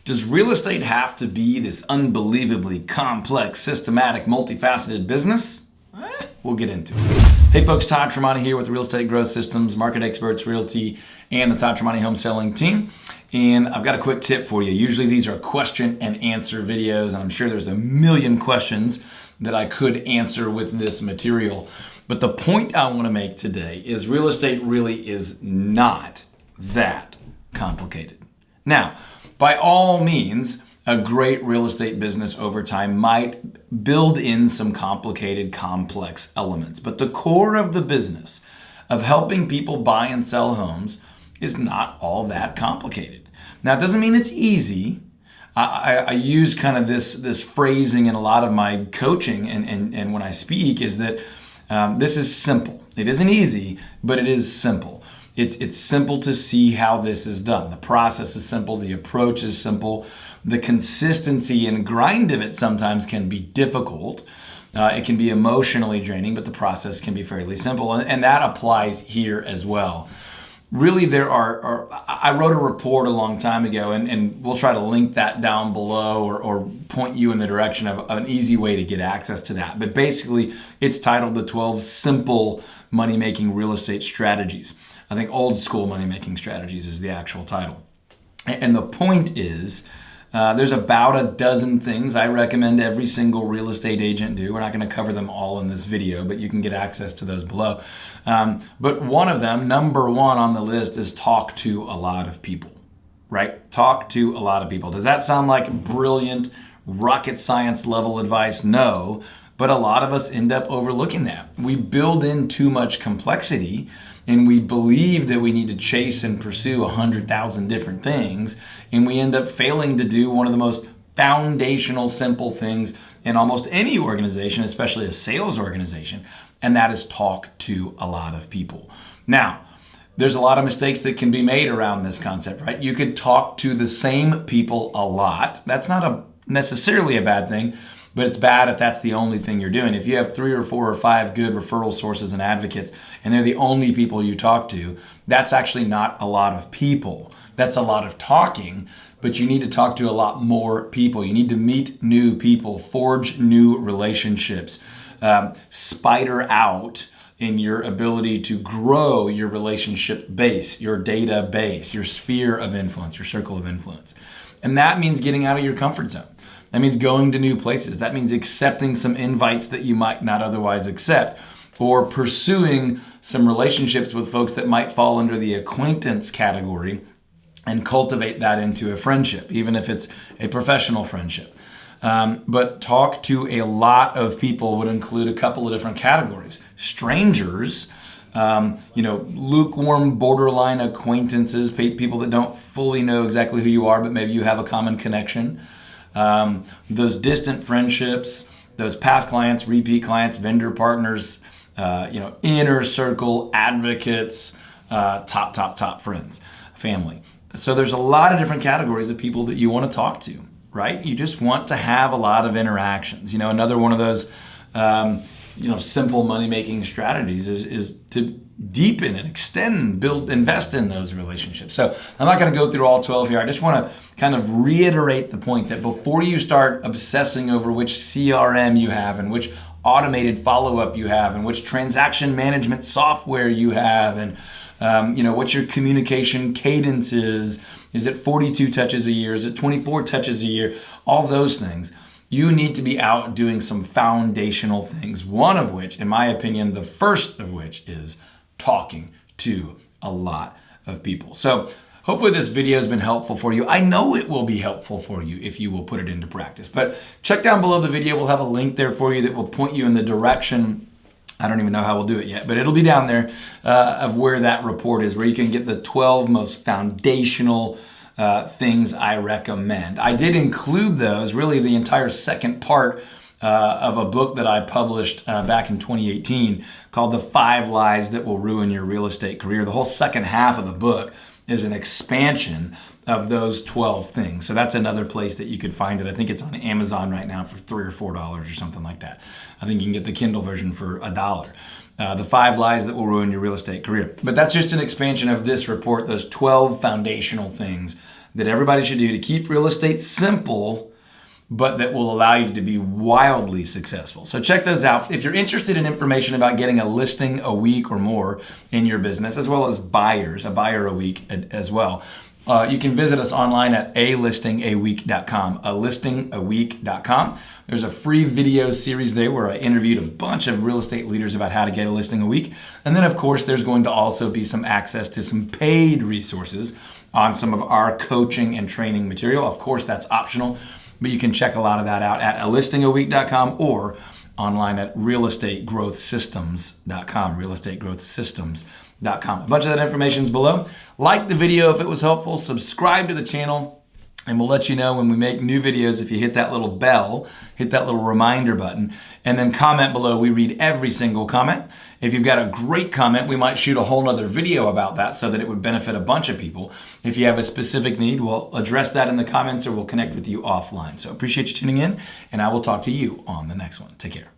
Does real estate have to be this unbelievably complex, systematic, multifaceted business? We'll get into it. Hey folks, Todd Tramonte here with Real Estate Growth Systems, Market Experts Realty, and the Todd Tramonte Home Selling Team. And I've got a quick tip for you. Usually these are question and answer videos, and I'm sure there's a million questions that I could answer with this material. But the point I want to make today is real estate really is not that complicated. Now, by all means, a great real estate business over time might build in some complicated, complex elements. But the core of the business of helping people buy and sell homes is not all that complicated. Now, it doesn't mean it's easy. I use kind of this phrasing in a lot of my coaching and when I speak is that this is simple. It isn't easy, but it is simple. It's simple to see how this is done. The process is simple. The approach is simple. The consistency and grind of it sometimes can be difficult. It can be emotionally draining, but the process can be fairly simple. And that applies here as well. Really, I wrote a report a long time ago, and we'll try to link that down below or point you in the direction of an easy way to get access to that. But basically, it's titled The 12 Simple Money-Making Real Estate Strategies. I think Old School Money-Making Strategies is the actual title. And the point is, there's about a dozen things I recommend every single real estate agent do. We're not going to cover them all in this video, but you can get access to those below. But one of them, number one on the list, is talk to a lot of people, right? Talk to a lot of people. Does that sound like brilliant rocket science level advice? No, but a lot of us end up overlooking that. We build in too much complexity and we believe that we need to chase and pursue 100,000 different things, and we end up failing to do one of the most foundational, simple things in almost any organization, especially a sales organization, and that is talk to a lot of people. Now, there's a lot of mistakes that can be made around this concept, right? You could talk to the same people a lot. That's not necessarily a bad thing, but it's bad if that's the only thing you're doing. If you have 3 or 4 or 5 good referral sources and advocates, and they're the only people you talk to, that's actually not a lot of people. That's a lot of talking, but you need to talk to a lot more people. You need to meet new people, forge new relationships, spider out in your ability to grow your relationship base, your data base, your sphere of influence, your circle of influence. And that means getting out of your comfort zone. That means going to new places. That means accepting some invites that you might not otherwise accept, or pursuing some relationships with folks that might fall under the acquaintance category and cultivate that into a friendship, even if it's a professional friendship. But talk to a lot of people would include a couple of different categories. Strangers, lukewarm, borderline acquaintances, people that don't fully know exactly who you are, but maybe you have a common connection. Those distant friendships, those past clients, repeat clients, vendor partners, inner circle advocates, top friends, family. So there's a lot of different categories of people that you want to talk to, right? You just want to have a lot of interactions. Another one of those, simple money-making strategies is to deepen and extend, build, invest in those relationships. So I'm not going to go through all 12 here. I just want to kind of reiterate the point that before you start obsessing over which CRM you have and which automated follow-up you have and which transaction management software you have and what your communication cadence is it 42 touches a year? Is it 24 touches a year? All those things. You need to be out doing some foundational things, one of which, in my opinion, the first of which is talking to a lot of people. So hopefully this video has been helpful for you. I know it will be helpful for you if you will put it into practice. But check down below the video. We'll have a link there for you that will point you in the direction. I don't even know how we'll do it yet, but it'll be down there of where that report is, where you can get the 12 most foundational things I recommend. I did include those, really the entire second part of a book that I published back in 2018 called The 5 Lies That Will Ruin Your Real Estate Career. The whole second half of the book is an expansion of those 12 things. So that's another place that you could find it. I think it's on Amazon right now for $3 or $4 or something like that. I think you can get the Kindle version for $1. The 5 Lies That Will Ruin Your Real Estate Career. But that's just an expansion of this report, those 12 foundational things that everybody should do to keep real estate simple, but that will allow you to be wildly successful. So check those out. If you're interested in information about getting a listing a week or more in your business, as well as a buyer a week as well, you can visit us online at alistingaweek.com, alistingaweek.com. There's a free video series there where I interviewed a bunch of real estate leaders about how to get a listing a week. And then, of course, there's going to also be some access to some paid resources on some of our coaching and training material. Of course, that's optional, but you can check a lot of that out at alistingaweek.com or online at realestategrowthsystems.com, realestategrowthsystems.com. A bunch of that information is below. Like the video if it was helpful, subscribe to the channel, and we'll let you know when we make new videos if you hit that little bell, hit that little reminder button, and then comment below. We read every single comment. If you've got a great comment, we might shoot a whole nother video about that so that it would benefit a bunch of people. If you have a specific need, we'll address that in the comments or we'll connect with you offline. So appreciate you tuning in, and I will talk to you on the next one. Take care.